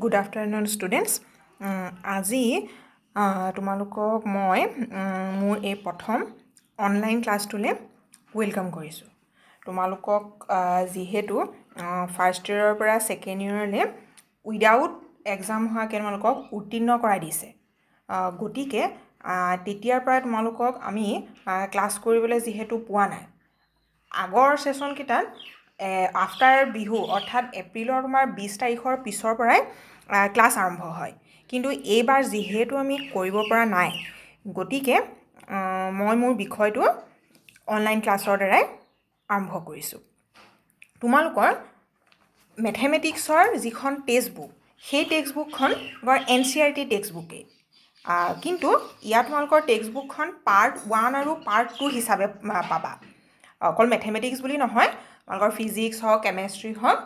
Good afternoon, students. আজি তোমালোকক মই মোৰ এই প্ৰথম অনলাইন ক্লাছটোলৈ ৱেলকাম কৰিছোঁ। তোমালোকক যিহেতু ফাৰ্ষ্ট ইয়েৰৰ পৰা ছেকেণ্ড ইয়েৰলৈ উইদাউট এক্সাম হোৱাকৈ তোমালোকক উত্তীৰ্ণ কৰাই দিছে। গতিকে তেতিয়াৰ পৰা তোমালোকক আমি ক্লাছ কৰিবলৈ যিহেতু পোৱা নাই, আগৰ ছেশ্যনকেইটাত আফটাৰ বিহু অৰ্থাৎ এপ্ৰিলৰ তোমাৰ 20 তাৰিখৰ পিছৰ পৰাই ক্লাছ আৰম্ভ হয়। কিন্তু এইবাৰ যিহেতু আমি কৰিব পৰা নাই, গতিকে মই মোৰ বিষয়টো অনলাইন ক্লাছৰ দ্বাৰাই আৰম্ভ কৰিছোঁ। তোমালোকৰ মেথেমেটিক্সৰ যিখন টেক্সট বুক, সেই টেক্সট বুকখন NCERT টেক্সট বুকেই, কিন্তু ইয়াত তোমালোকৰ টেক্সট বুকখন পাৰ্ট 1 আৰু পাৰ্ট 2 হিচাপে পাবা। অকল মেথেমেটিক্স বুলি নহয়, তোমালোকৰ ফিজিক্স হওক, কেমেষ্ট্ৰি হওক,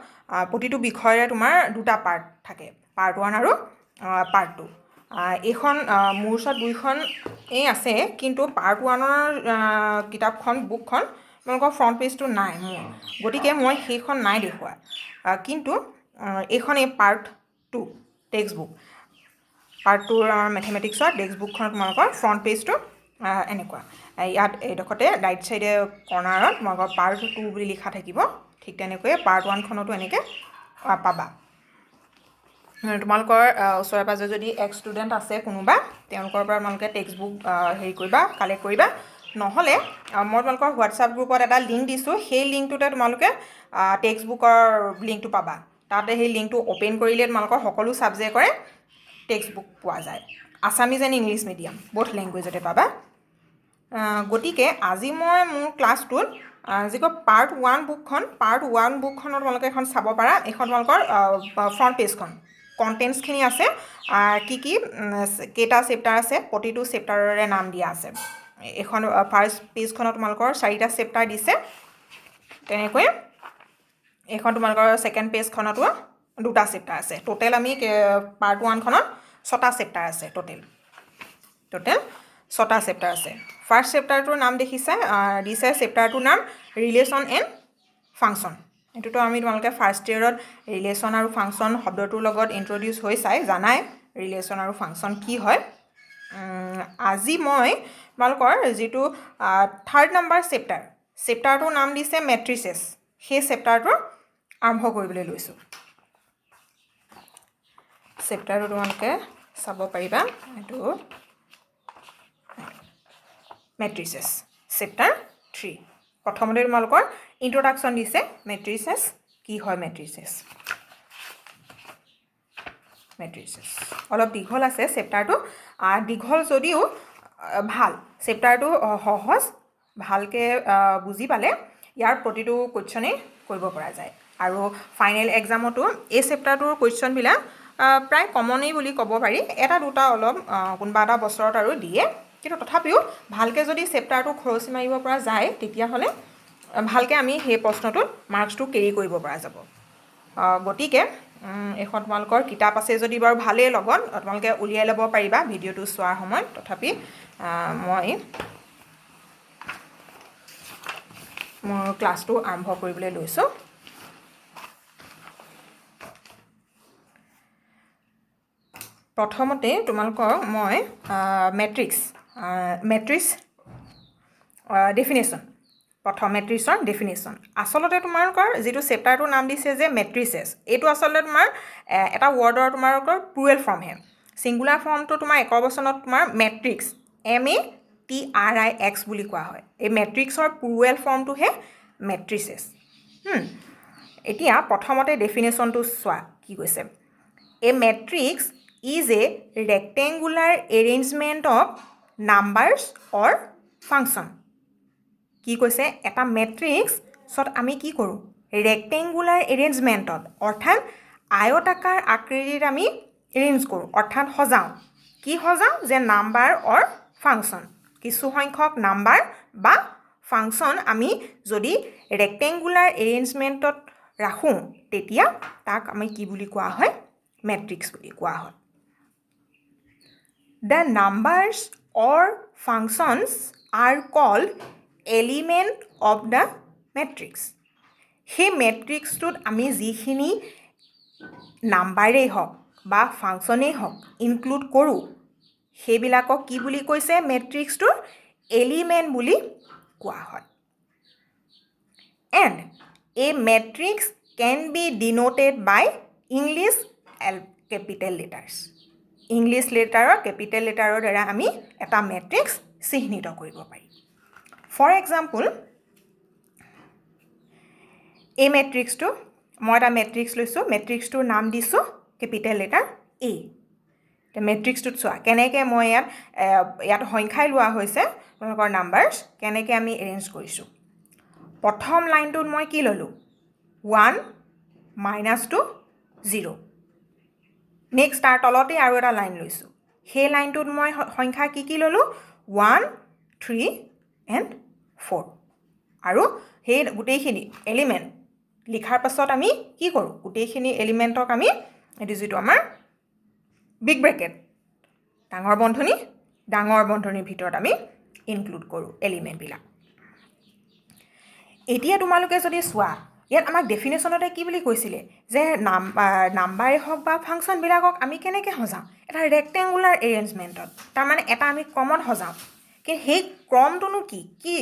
প্ৰতিটো বিষয়ৰে তোমাৰ দুটা পাৰ্ট থাকে, পাৰ্ট 1 আৰু পাৰ্ট 2। এইখন মোৰ ওচৰত দুইখনেই আছে, কিন্তু পাৰ্ট 1ৰ কিতাপখন বুকখন তোমালোকৰ ফ্ৰণ্ট পেজটো নাই মোৰ, গতিকে মই সেইখন নাই দেখুওৱা। কিন্তু এইখন এই পাৰ্ট 2 টেক্সট বুক, পাৰ্ট 2ৰ মেথেমেটিক্সৰ টেক্সট বুকখন তোমালোকৰ ফ্ৰণ্ট পেজটো এনেকুৱা। ইয়াত এইডোখৰতে ৰাইট ছাইডে কৰ্নাৰত তোমালোকৰ পাৰ্ট 2 বুলি লিখা থাকিব। ঠিক তেনেকৈয়ে পাৰ্ট 1খনতো এনেকৈ পাবা। তোমালোকৰ ওচৰে পাজৰে যদি ষ্টুডেণ্ট আছে কোনোবা, তেওঁলোকৰ পৰা তোমালোকে টেক্সট বুক কালেক্ট কৰিবা। নহ'লে মই তোমালোকৰ হোৱাটছআপ গ্ৰুপত এটা লিংক দিছোঁ, সেই লিংকটোতে তোমালোকে টেক্সট বুকৰ লিংকটো পাবা। তাতে সেই লিংকটো অ'পেন কৰিলে তোমালোকৰ সকলো ছাবজেক্টৰে টেক্সট বুক পোৱা যায়। Assamese and English medium both লেংগুৱেজতে পাবা। গতিকে আজি মই মোৰ ক্লাছটোত যিখন পাৰ্ট 1 বুকখন, পাৰ্ট 1 বুকখনত তোমালোকে এখন চাব পাৰা। এইখন তোমালোকৰ ফ্ৰণ্ট পেজখন, কণ্টেণ্টছখিনি আছে, কি কেইটা চেপ্টাৰ আছে, প্ৰতিটো চেপ্টাৰৰে নাম দিয়া আছে। এইখন ফাৰ্ষ্ট পেজখনত তোমালোকৰ 4টা চেপ্টাৰ দিছে। তেনেকৈ এইখন তোমালোকৰ ছেকেণ্ড পেজখনতো 2টা চেপ্টাৰ আছে। টোটেল আমি পাৰ্ট 1খনত 6টা চেপ্টাৰ আছে। টোটেল 6টা চেপ্টাৰ আছে। ফাৰ্ষ্ট চেপ্টাৰটোৰ নাম দিছে চেপ্টাৰটোৰ নাম ৰিলেশ্যন এণ্ড ফাংচন। এইটোতো আমি তোমালোকে ফাৰ্ষ্ট ইয়েৰত ৰিলেশ্যন আৰু ফাংচন শব্দটোৰ লগত ইণ্ট্ৰডিউচ হৈ জানাই ৰিলেশ্যন আৰু ফাংচন কি হয়। আজি মই তোমালোকৰ যিটো 3rd নম্বৰ চেপ্টাৰটোৰ নাম দিছে মেট্ৰিচেছ, সেই চেপ্টাৰটো আৰম্ভ কৰিবলৈ লৈছোঁ। চেপ্টাৰটো তোমালোকে চাব পাৰিবা, এইটো মেট্ৰিচেছ চেপ্টাৰ 3। প্ৰথমতে তোমালোকৰ ইন্ট্ৰডাকশ্যন দিছে, মেট্ৰিচেছ কি হয়। মেট্ৰিচেছ অলপ দীঘল আছে চেপ্টাৰটো, দীঘল যদিও ভাল। চেপ্টাৰটো সহজ, ভালকৈ বুজি পালে ইয়াৰ প্ৰতিটো কুৱেশ্যনেই কৰিব পৰা যায়। আৰু ফাইনেল এক্সামতো এই চেপ্টাৰটোৰ কুৱেশ্যনবিলাক প্ৰায় কমনেই বুলি ক'ব পাৰি। এটা দুটা অলপ কোনোবা এটা বছৰত আৰু দিয়ে, কিন্তু তথাপিও ভালকৈ যদি চেপ্টাৰটো খৰচি মাৰিব পৰা যায়, তেতিয়াহ'লে ভালকৈ আমি সেই প্ৰশ্নটোত মাৰ্কছটো কেৰি কৰিব পৰা যাব। গতিকে এখন তোমালোকৰ কিতাপ আছে যদি বাৰু ভালেই, লগত তোমালোকে উলিয়াই ল'ব পাৰিবা ভিডিঅ'টো চোৱাৰ সময়ত। তথাপি মই মোৰ ক্লাছটো আৰম্ভ কৰিবলৈ লৈছোঁ। প্ৰথমতে তোমালোকক মই মেট্ৰিক্স ডেফিনেশ্যন, প্ৰথম মেট্ৰিক্সৰ ডেফিনেশ্যন। আচলতে তোমালোকৰ যিটো চেপ্টাৰটোৰ নাম দিছে যে মেট্ৰিচেছ, এইটো আচলতে তোমাৰ এটা ৱৰ্ডৰ তোমালোকৰ প্লুৰেল ফৰ্মহে। ছিংগুলাৰ ফৰ্মটো তোমাৰ একবচনত তোমাৰ মেট্ৰিক্স, MATRIX বুলি কোৱা হয়। এই মেট্ৰিক্সৰ প্লুৰেল ফৰ্মটোহে মেট্ৰিচেছ। এতিয়া প্ৰথমতে ডেফিনেশ্যনটো চোৱা কি কৈছে। A matrix is a rectangular arrangement of numbers or function. কি কৈছে, এটা মেট্ৰিক্সত আমি কি কৰোঁ, ৰেক্টেংগুলাৰ এৰেঞ্জমেণ্টত, অৰ্থাৎ আয়তাকাৰ আকৃতিত আমি এৰেঞ্জ কৰোঁ, অৰ্থাৎ সজাওঁ। কি সজাওঁ, যে নাম্বাৰ অৰ ফাংচন, কিছু সংখ্যক নাম্বাৰ বা ফাংচন আমি যদি ৰেক্টেংগুলাৰ এৰেঞ্জমেণ্টত ৰাখোঁ, তেতিয়া তাক আমি কি বুলি কোৱা হয়, মেট্ৰিক্স বুলি কোৱা হয়। The numbers or functions are called element of the matrix. সেই মেট্ৰিক্সটোত আমি যিখিনি নাম্বাৰেই হওক বা ফাংচনেই হওক ইনক্লুড কৰোঁ সেইবিলাকক কি বুলি কৈছে মেট্ৰিক্সটোৰ এলিমেণ্ট বুলি কোৱা হয় and a matrix can be denoted by English capital letters English লেটাৰৰ কেপিটেল লেটাৰৰ দ্বাৰা আমি এটা মেট্ৰিক্স চিহ্নিত কৰিব পাৰি ফৰ এক্সাম্পল এই মেট্ৰিক্সটো মই এটা মেট্ৰিক্স লৈছোঁ মেট্ৰিক্সটোৰ নাম দিছোঁ কেপিটেল লেটাৰ এ মেট্ৰিক্সটোত চোৱা কেনেকৈ মই ইয়াত সংখ্যাই লোৱা হৈছে আপোনালোকৰ নাম্বাৰছ কেনেকৈ আমি এৰেঞ্জ কৰিছোঁ প্ৰথম লাইনটোত মই কি ল'লোঁ 1 -2 0 নেক্সট তাৰ তলতে আৰু এটা লাইন লৈছোঁ সেই লাইনটোত মই সংখ্যা কি ল'লোঁ 1 3 and 4 আৰু সেই গোটেইখিনি এলিমেণ্ট লিখাৰ পাছত আমি কি কৰোঁ গোটেইখিনি এলিমেণ্টক আমি এইটো যিটো আমাৰ বিগ ব্ৰেকেট ডাঙৰ বন্ধনীৰ ভিতৰত আমি ইনক্লুড কৰোঁ এলিমেণ্টবিলাক এতিয়া তোমালোকে যদি চোৱা ইয়াত আমাক ডেফিনেশ্যনতে কি বুলি কৈছিলে যে নাম্বাৰে হওক বা ফাংচনবিলাকক আমি কেনেকৈ সজাওঁ এটা ৰেক্টেংগুলাৰ এৰেঞ্জমেণ্টত তাৰমানে এটা আমি ক্ৰমত সজাওঁ কিন্তু সেই ক্ৰমটোনো কি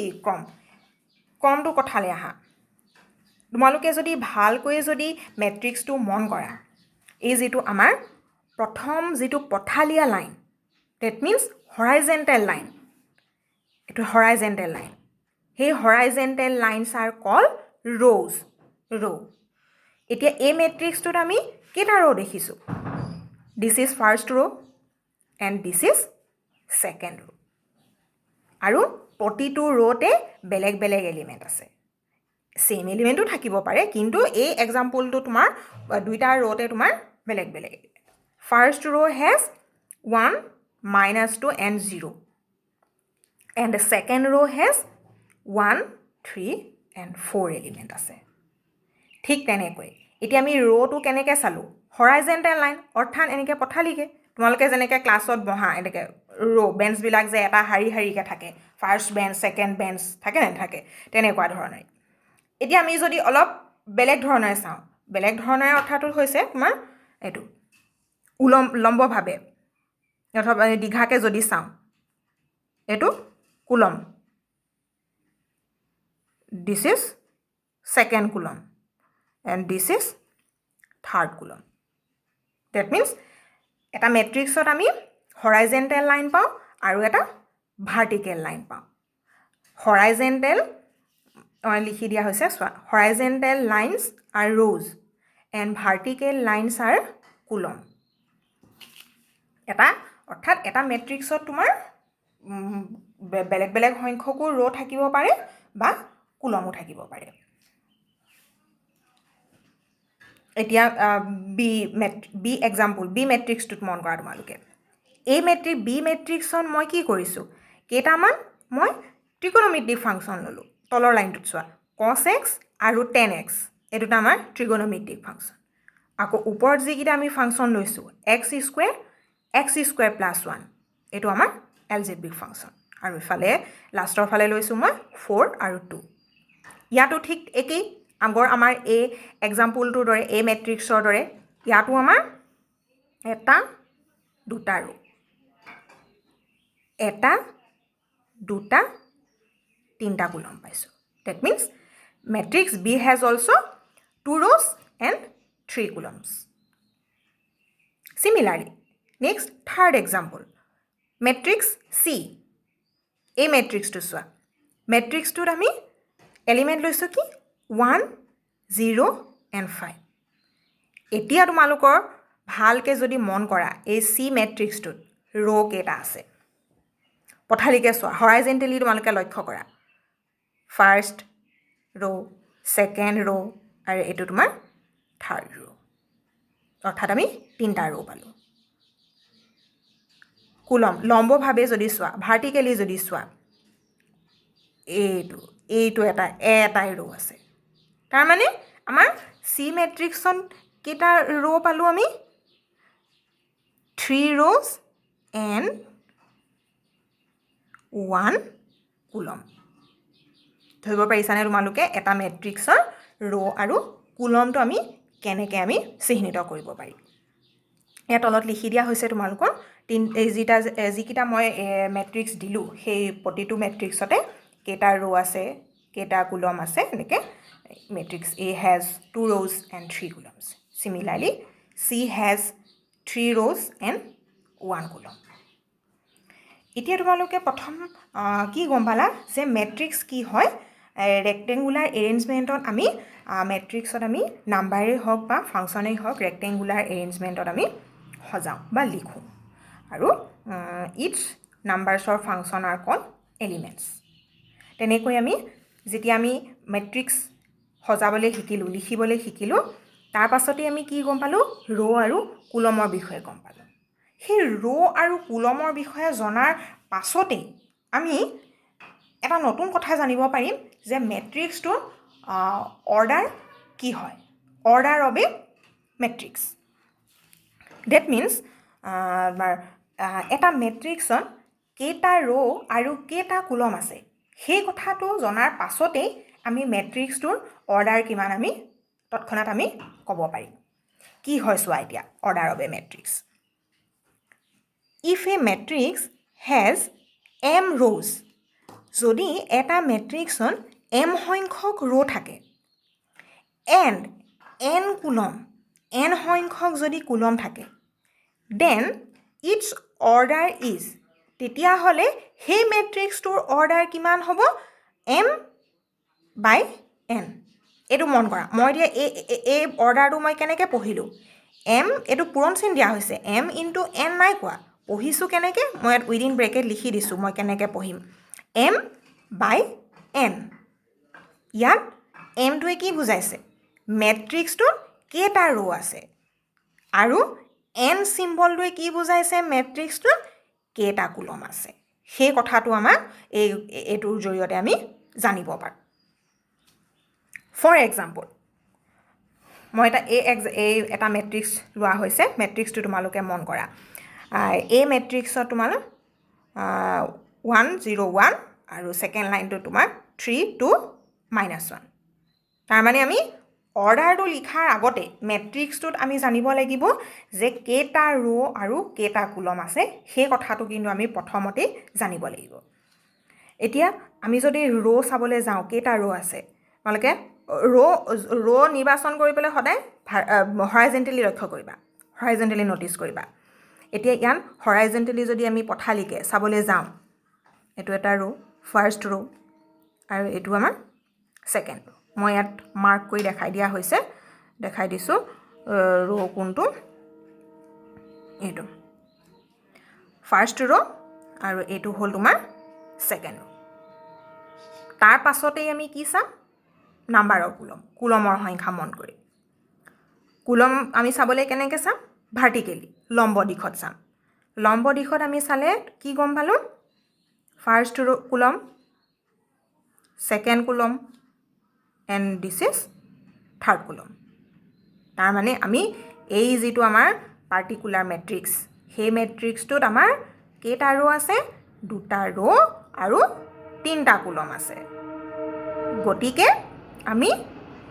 ক্ৰমটো কথালৈ আহা তোমালোকে যদি ভালকৈ যদি মেট্ৰিক্সটো মন কৰা এই যিটো আমাৰ প্ৰথম যিটো পথালীয়া line that means horizontal line এইটো হৰাইজেণ্টেল লাইন সেই horizontal lines are called rows এতিয়া এই মেট্ৰিক্সটোত আমি কেইটা ৰ' দেখিছোঁ this is first row' and this is second row' আৰু প্ৰতিটো ৰ'তে বেলেগ বেলেগ এলিমেণ্ট আছে ছেইম এলিমেণ্টো থাকিব পাৰে কিন্তু এই এক্সাম্পলটো তোমাৰ দুইটা ৰ'তে তোমাৰ বেলেগ বেলেগ ফাৰ্ষ্ট ৰ' has 1 -2 and 0 and the second row has 1 3 and 4 element আছে ঠিক তেনেকৈ এতিয়া আমি ৰ'টো কেনেকৈ চালোঁ হৰাইজেণ্টেল লাইন অৰ্থাৎ এনেকৈ পঠালিকে তোমালোকে যেনেকৈ ক্লাছত বহা এনেকৈ বেঞ্চবিলাক যে এটা শাৰীকৈ থাকে ফাৰ্ষ্ট বেঞ্চ ছেকেণ্ড বেঞ্চ থাকে নাথাকে তেনেকুৱা ধৰণে এতিয়া আমি যদি অলপ বেলেগ ধৰণে চাওঁ বেলেগ ধৰণে অৰ্থটো হৈছে তোমাৰ এইটো লম্বভাৱে অথবা দীঘাকৈ যদি চাওঁ এইটো coulomb this is second coulomb and this is third coulomb that means এটা মেট্ৰিক্সত আমি হৰাইজেণ্টেল লাইন পাওঁ আৰু এটা ভাৰ্টিকেল লাইন পাওঁ হৰাইজেণ্টেল লিখি দিয়া হৈছে চোৱা horizontal lines R rose and vertical lines R coulomb অৰ্থাৎ এটা মেট্ৰিক্সত তোমাৰ বেলেগ বেলেগ সংখ্যকো ৰ' থাকিব পাৰে বা কুলমো থাকিব পাৰে এতিয়া বি এক্সাম্পল বি মেট্ৰিক্সটোত মন কৰা তোমালোকে এই বি মেট্ৰিক্সত মই কি কৰিছোঁ কেইটামান মই ট্ৰিগন'মেট্ৰিক ফাংচন ল'লোঁ তলৰ লাইনটোত চোৱা cos x আৰু tan x এই দুটা আমাৰ ট্ৰিগন'মেট্ৰিক ফাংচন আকৌ ওপৰত যিকেইটা আমি ফাংচন লৈছোঁ x স্কুৱেৰ প্লাছ 1 এইটো আমাৰ এলজেব্ৰিক ফাংচন আৰু ইফালে লাষ্টৰ ফালে লৈছোঁ মই 4 আৰু 2 ইয়াতো ঠিক একেই আগৰ আমাৰ এই এক্সাম্পলটোৰ দৰে এই মেট্ৰিক্সৰ দৰে ইয়াতো আমাৰ এটা দুটা ৰ' এটা দুটা তিনিটা কুলম পাইছোঁ that means matrix B has also' 2 rows and 3 columns similarly next third example matrix C এই মেট্ৰিক্সটো চোৱা মেট্ৰিক্সটোত আমি এলিমেণ্ট লৈছোঁ কি 1 0 and 5 এতিয়া তোমালোকৰ ভালকৈ যদি মন কৰা এই চি মেট্ৰিক্সটোত ৰ' কেইটা আছে পথালিকৈ চোৱা হৰাইজেণ্টেলি তোমালোকে লক্ষ্য কৰা ফাৰ্ষ্ট ৰ' ছেকেণ্ড ৰ' আৰু এইটো তোমাৰ থাৰ্ড ৰ' অৰ্থাৎ আমি তিনিটা ৰ' পালোঁ কুলম লম্বভাৱে যদি চোৱা ভাৰ্টিকেলি যদি চোৱা এইটো এটাই ৰ' আছে তাৰমানে আমাৰ চি মেট্ৰিক্সত কেইটা ৰ' পালোঁ আমি 3 rows and 1 কুলম ধৰিব পাৰিছানে তোমালোকে এটা মেট্ৰিক্সৰ ৰ' আৰু কুলমটো আমি কেনেকৈ আমি চিহ্নিত কৰিব পাৰি ইয়াত তলত লিখি দিয়া হৈছে তোমালোকৰ যিকেইটা মই মেট্ৰিক্স দিলোঁ সেই প্ৰতিটো মেট্ৰিক্সতে কেইটা ৰ' আছে কেইটা কুলম আছে এনেকৈ matrix A has 2 rows and 3 columns. Similarly, C has 3 rows and 1 column. এতিয়া তোমালোকে প্ৰথম কি গম পালা যে মেট্ৰিক্স কি হয় ৰেক্টেংগুলাৰ এৰেঞ্জমেণ্টত আমি মেট্ৰিক্সত আমি নাম্বাৰেই হওক বা ফাংচনেই হওক ৰেক্টেংগুলাৰ এৰেঞ্জমেণ্টত আমি সজাওঁ বা লিখোঁ আৰু ইটছ নাম্বাৰছৰ ফাংচন আৰ কল এলিমেণ্টছ তেনেকৈ আমি যেতিয়া আমি মেট্ৰিক্স সজাবলৈ শিকিলোঁ লিখিবলৈ শিকিলোঁ তাৰ পাছতে আমি কি গম পালোঁ ৰ' আৰু কুলমৰ বিষয়ে গম পালোঁ সেই ৰ' আৰু কুলমৰ বিষয়ে জনাৰ পাছতেই আমি এটা নতুন কথা জানিব পাৰিম যে মেট্ৰিক্সটোৰ অৰ্ডাৰ কি হয় order of A matrix that means এটা মেট্ৰিক্সত কেইটা ৰ' আৰু কেইটা কুলম আছে সেই কথাটো জনাৰ পাছতেই আমি মেট্ৰিক্সটোৰ অৰ্ডাৰ কিমান আমি তৎক্ষণাত আমি ক'ব পাৰিম কি হয় চোৱা এতিয়া order of A matrix if A matrix has m rows যদি এটা মেট্ৰিক্সত m সংখ্যক ৰ' থাকে and n কুলম n সংখ্যক যদি কুলম থাকে then its order is তেতিয়াহ'লে সেই মেট্ৰিক্সটোৰ অৰ্ডাৰ কিমান হ'ব m by n এইটো মন কৰা মই এতিয়া এই অৰ্ডাৰটো মই কেনেকৈ পঢ়িলোঁ m এইটো পূৰণ চিন দিয়া হৈছে m ইনটু n নাই কোৱা পঢ়িছোঁ কেনেকৈ মই ইয়াত উইদিন ব্ৰেকেট লিখি দিছোঁ মই কেনেকৈ পঢ়িম m by n ইয়াত mটোৱে কি বুজাইছে মেট্ৰিক্সটোত কেইটা ৰ' আছে আৰু n চিম্বলটোৱে কি বুজাইছে মেট্ৰিক্সটোত কেইটা কুলম আছে সেই কথাটো আমাক এইটোৰ জৰিয়তে আমি জানিব পাৰোঁ ফৰ এক্সাম্পল মই এটা মেট্ৰিক্স লোৱা হৈছে মেট্ৰিক্সটো তোমালোকে মন কৰা এই মেট্ৰিক্সত তোমাৰ 1 0 1 আৰু ছেকেণ্ড লাইনটো তোমাৰ 3 2 -1 তাৰমানে আমি অৰ্ডাৰটো লিখাৰ আগতে মেট্ৰিক্সটোত আমি জানিব লাগিব যে কেইটা ৰ' আৰু কেইটা কুলম আছে সেই কথাটো কিন্তু আমি প্ৰথমতেই জানিব লাগিব এতিয়া আমি যদি ৰ' চাবলৈ যাওঁ কেইটা ৰ' আছে তোমালোকে ৰ' নিৰ্বাচন কৰি পেলাই সদায় হৰাইজেণ্টেলি লক্ষ্য কৰিবা হৰাইজেণ্টেলি ন'টিছ কৰিবা এতিয়া ইয়াত হৰাইজেণ্টেলি যদি আমি পথালিকে চাবলৈ যাওঁ এইটো এটা ৰ' ফাৰ্ষ্ট ৰ' আৰু এইটো আমাৰ ছেকেণ্ড ৰ' মই ইয়াত মাৰ্ক কৰি দেখাই দিছোঁ ৰ' কোনটো এইটো ফাৰ্ষ্ট ৰ' আৰু এইটো হ'ল তোমাৰ ছেকেণ্ড ৰ' তাৰ পাছতেই আমি কি চাম নাম্বাৰ অফ কুলমৰ সংখ্যা মন কৰি কুলম আমি চাবলৈ কেনেকৈ চাম ভাৰ্টিকেলি লম্ব দিশত চাম লম্ব দিশত আমি চালে কি গম পালোঁ ফাৰ্ষ্ট ৰ' coulomb second coulomb and this is third coulomb তাৰমানে আমি এই যিটো আমাৰ পাৰ্টিকুলাৰ মেট্ৰিক্স সেই মেট্ৰিক্সটোত আমাৰ কেইটা ৰ' আছে 2টা ৰ' আৰু 3টা কুলম আছে গতিকে আমি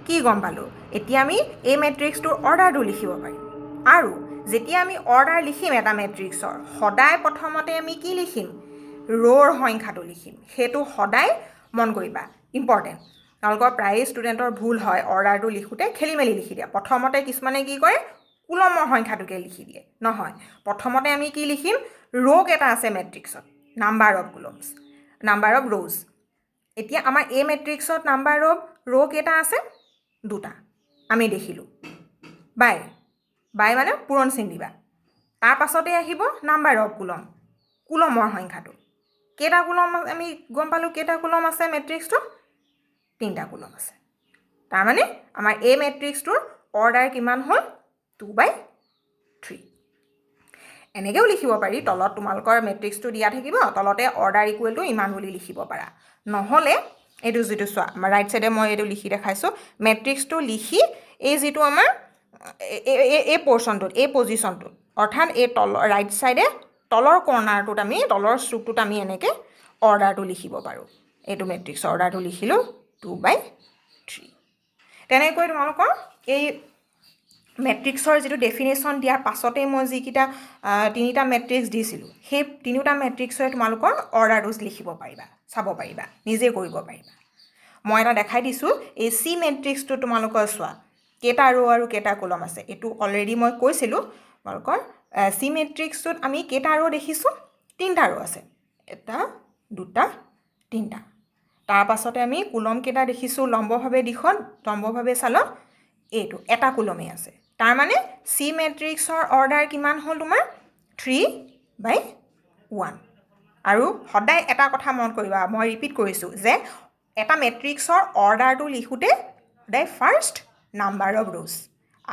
কি গম পালোঁ এতিয়া আমি এই মেট্ৰিক্সটোৰ অৰ্ডাৰটো লিখিব পাৰিম আৰু যেতিয়া আমি অৰ্ডাৰ লিখিম এটা মেট্ৰিক্সৰ সদায় প্ৰথমতে আমি কি লিখিম ৰ'ৰ সংখ্যাটো লিখিম সেইটো সদায় মন কৰিবা ইম্পৰ্টেণ্ট তেওঁলোকৰ প্ৰায় ষ্টুডেণ্টৰ ভুল হয় অৰ্ডাৰটো লিখোঁতে খেলি মেলি লিখি দিয়ে প্ৰথমতে কিছুমানে কি কৰে কুলমৰ সংখ্যাটোকে লিখি দিয়ে নহয় প্ৰথমতে আমি কি লিখিম ৰ' কেইটা আছে মেট্ৰিক্সত number of columns number of rows এতিয়া আমাৰ এই মেট্ৰিক্সত নাম্বাৰ অফ ৰ' কেইটা আছে 2টা আমি দেখিলোঁ বাই মানে পূৰণ চিন দিবা তাৰ পাছতে আহিব নাম্বাৰ অফ কুলমৰ সংখ্যাটো কেইটা কুলম আমি গম পালোঁ কেইটা কুলম আছে মেট্ৰিক্সটো 3টা কুলম আছে তাৰমানে আমাৰ এই মেট্ৰিক্সটোৰ অৰ্ডাৰ কিমান হ'ল 2/3 এনেকৈও লিখিব পাৰি তলত তোমালোকৰ মেট্ৰিক্সটো দিয়া থাকিব তলতে অৰ্ডাৰ ইকুৱেল টু ইমান বুলি লিখিব পাৰা নহ'লে এইটো যিটো চোৱা আমাৰ ৰাইট ছাইডে মই এইটো লিখি দেখাইছোঁ মেট্ৰিক্সটো লিখি এই যিটো আমাৰ এই পৰ্চনটোত এই পজিশ্যনটোত অৰ্থাৎ এই ৰাইট ছাইডে তলৰ কৰ্ণাৰটোত আমি তলৰ ষ্ট্ৰোকটোত আমি এনেকৈ অৰ্ডাৰটো লিখিব পাৰোঁ এইটো মেট্ৰিক্সৰ অৰ্ডাৰটো লিখিলোঁ 2/3 তেনেকৈ তোমালোকৰ এই মেট্ৰিক্সৰ যিটো ডেফিনেশ্যন দিয়াৰ পাছতেই মই যিকেইটা তিনিটা মেট্ৰিক্স দিছিলোঁ সেই তিনিওটা মেট্ৰিক্সৰে তোমালোকৰ অৰ্ডাৰটো লিখিব পাৰিবা, চাব পাৰিবা, নিজে কৰিব পাৰিবা। মই এটা দেখাই দিছোঁ, এই চি মেট্ৰিক্সটো তোমালোকৰ চোৱা কেইটা ৰ' আৰু কেইটা কলম আছে। এইটো অলৰেডি মই কৈছিলোঁ তোমালোকৰ চি মেট্ৰিক্সটোত আমি কেইটা ৰ' দেখিছোঁ, 3টা ৰ' আছে, 1 2 3টা। তাৰ পাছতে আমি কলম কেইটা দেখিছোঁ লম্বভাৱে দিশত, লম্বভাৱে চালত এইটো এটা কলমেই আছে। তাৰমানে চি মেট্ৰিক্সৰ অৰ্ডাৰ কিমান হ'ল তোমাৰ 3/1। আৰু সদায় এটা কথা মনত কৰিবা, মই ৰিপিট কৰিছোঁ যে এটা মেট্ৰিক্সৰ অৰ্ডাৰটো লিখোঁতে সদায় first number of rows,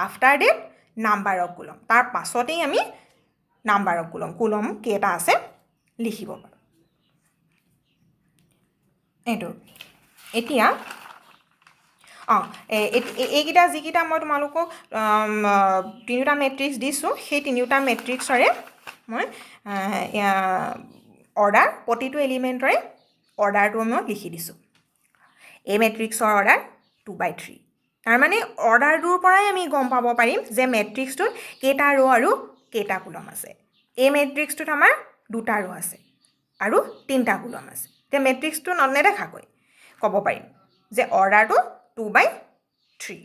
after that number of column, তাৰ পাছতেই আমি নাম্বাৰ অফ কলম কেইটা আছে লিখিব পাৰোঁ। এইটো এতিয়া এইকেইটা যিকেইটা মই তোমালোকক তিনিওটা মেট্ৰিক্স দিছোঁ সেই তিনিওটা মেট্ৰিক্সৰে মই অৰ্ডাৰ প্ৰতিটো এলিমেণ্টৰে অৰ্ডাৰটো মই লিখি দিছোঁ। এই মেট্ৰিক্সৰ অৰ্ডাৰ 2/3। তাৰমানে অৰ্ডাৰটোৰ পৰাই আমি গম পাব পাৰিম যে মেট্ৰিক্সটোত কেইটা ৰ' আৰু কেইটা কলম আছে। এই মেট্ৰিক্সটোত আমাৰ 2টা ৰ' আছে আৰু 3টা কলম আছে। এতিয়া মেট্ৰিক্সটো নেদেখাকৈ ক'ব পাৰিম যে অৰ্ডাৰটো 2/3।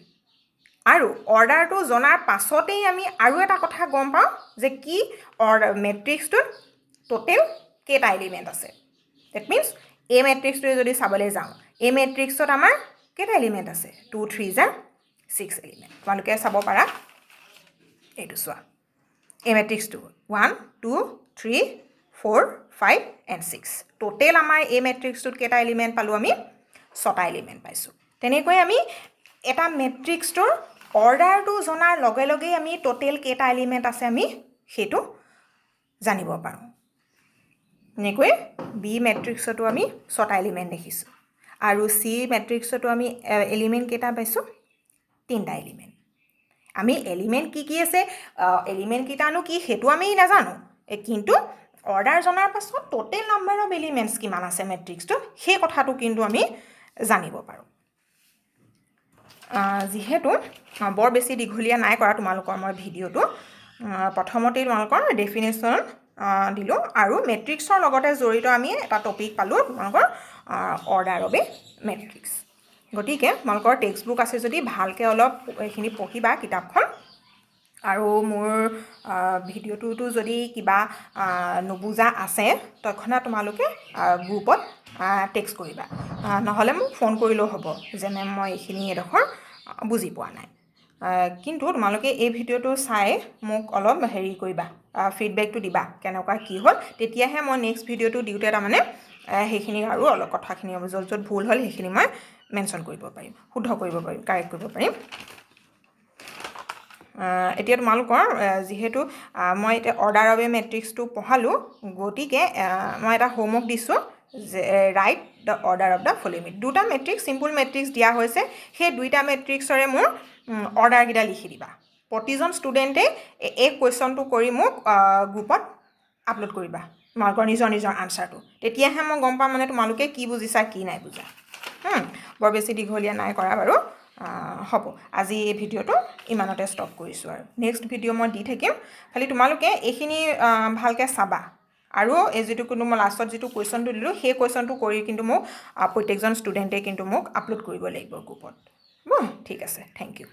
আৰু অৰ্ডাৰটো জনাৰ পাছতেই আমি আৰু এটা কথা গম পাওঁ যে কি মেট্ৰিক্সটোত টোটেল কেইটা এলিমেণ্ট আছে। ডেট মিনছ এই মেট্ৰিক্সটোৱে যদি চাবলৈ যাওঁ, এই মেট্ৰিক্সত আমাৰ কেইটা এলিমেণ্ট আছে, 2 3 6 এলিমেণ্ট। তোমালোকে চাব পাৰা, এইটো চোৱা এই মেট্ৰিক্সটো 1 2 3 4 5 and 6। টোটেল আমাৰ এই মেট্ৰিক্সটোত কেইটা এলিমেণ্ট পালোঁ, আমি 6টা এলিমেণ্ট পাইছোঁ। তেনেকৈ আমি এটা মেট্ৰিক্সটোৰ অৰ্ডাৰটো জনাৰ লগে লগেই আমি টোটেল কেইটা এলিমেণ্ট আছে আমি সেইটো জানিব পাৰোঁ। এনেকৈ বি মেট্ৰিক্সতো আমি 6টা এলিমেণ্ট দেখিছোঁ আৰু চি মেট্ৰিক্সতো আমি এলিমেণ্ট কেইটা পাইছোঁ, 3টা এলিমেণ্ট। আমি এলিমেণ্ট কি আছে, এলিমেণ্ট কেইটানো কি সেইটো আমি নাজানো, কিন্তু অৰ্ডাৰ জনাৰ পাছত টোটেল নাম্বাৰ অফ এলিমেণ্টছ কিমান আছে মেট্ৰিক্সটোত সেই কথাটো কিন্তু আমি জানিব পাৰোঁ। যিহেতু বৰ বেছি দীঘলীয়া নাই কৰা তোমালোকৰ মই ভিডিঅ'টো, প্ৰথমতেই তোমালোকৰ ডেফিনেশ্যন দিলোঁ আৰু মেট্ৰিক্সৰ লগতে জড়িত আমি এটা টপিক পালোঁ তোমালোকৰ অৰ্ডাৰ অফ এ মেট্ৰিক্স। গতিকে তোমালোকৰ টেক্সট বুক আছে যদি ভালকৈ অলপ এইখিনি পঢ়িবা কিতাপখন। আৰু মোৰ ভিডিঅ'টোতো যদি কিবা নুবুজা আছে তৎক্ষণাৎ তোমালোকে গ্ৰুপত টেক্সট কৰিবা, নহ'লে মোক ফোন কৰিলেও হ'ব যে মেম মই এইখিনি এডোখৰ বুজি পোৱা নাই। কিন্তু তোমালোকে এই ভিডিঅ'টো চাই মোক অলপ হেৰি কৰিবা, ফিডবেকটো দিবা কেনেকুৱা কি হ'ল, তেতিয়াহে মই নেক্সট ভিডিঅ'টো দিওঁতে তাৰমানে সেইখিনি আৰু অলপ কথাখিনি য'ত ভুল হ'ল সেইখিনি মই মেনশ্যন কৰিব পাৰিম, শুদ্ধ কৰিব পাৰিম, কাৰেক্ট কৰিব পাৰিম। এতিয়া তোমালোকৰ যিহেতু মই এতিয়া অৰ্ডাৰ অফ এ মেট্ৰিক্সটো পঢ়ালোঁ, গতিকে মই এটা হোমৱৰ্ক দিছোঁ যে right the order of the following. 2টা মেট্ৰিক্স চিম্পুল মেট্ৰিক্স দিয়া হৈছে, সেই 2টা মেট্ৰিক্সৰে মোৰ অৰ্ডাৰকেইটা লিখি দিবা। প্ৰতিজন ষ্টুডেণ্টে এই কুৱেশ্যনটো কৰি মোক গ্ৰুপত আপলোড কৰিবা তোমালোকৰ নিজৰ আনচাৰটো, তেতিয়াহে মই গম পাম মানে তোমালোকে কি বুজিছা কি নাই বুজা। বৰ বেছি দীঘলীয়া নাই কৰা বাৰু, হ'ব আজি এই ভিডিঅ'টো ইমানতে ষ্টপ কৰিছোঁ আৰু নেক্সট ভিডিঅ' মই দি থাকিম। খালি তোমালোকে এইখিনি ভালকৈ চাবা আৰু এই যিটো কিন্তু মই লাষ্টত যিটো কুৱেশ্যনটো দিলোঁ সেই কুৱেশ্যনটো কৰি কিন্তু মোক প্ৰত্যেকজন ষ্টুডেণ্টে কিন্তু মোক আপলোড কৰিব লাগিব গ্ৰুপত। ঠিক আছে, থেংক ইউ।